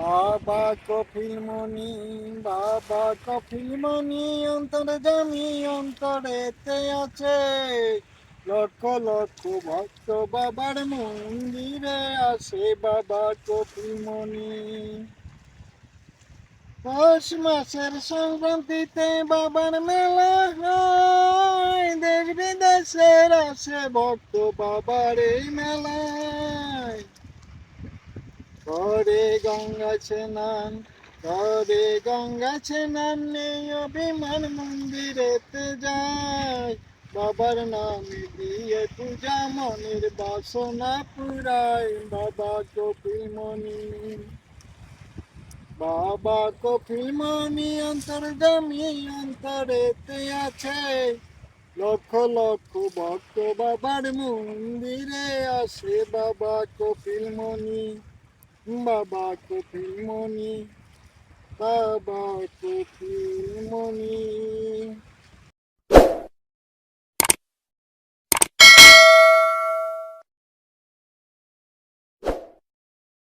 বাবা কপিলমণি, বাবা কপিলমণি, অন্তর্যামী অন্তরেতে আছে। লক্ষ লক্ষ ভক্ত বাবার মন্দিরে আসে বাবা কপিলমণি। পৌষ মাসের সংক্রান্তিতে বাবার মেলা হয়, দেশ বিদেশের আসে ভক্ত বাবার এই মেলায়। করে গঙ্গা স্নান, করে গঙ্গা স্নান, নেই অভিমান মন্দিরেতে যায়। বাবার নামে দিয়ে পূজা মনের বাসনা পুরায় বাবা কপিলমণি। বাবা কপিলমণি অন্তর্যামী অন্তরেতে আছে। লক্ষ লক্ষ ভক্ত বাবার মন্দিরে আসে বাবা কপিলমণি। বাবা কপিলমণি, বাবা কপিলমণি।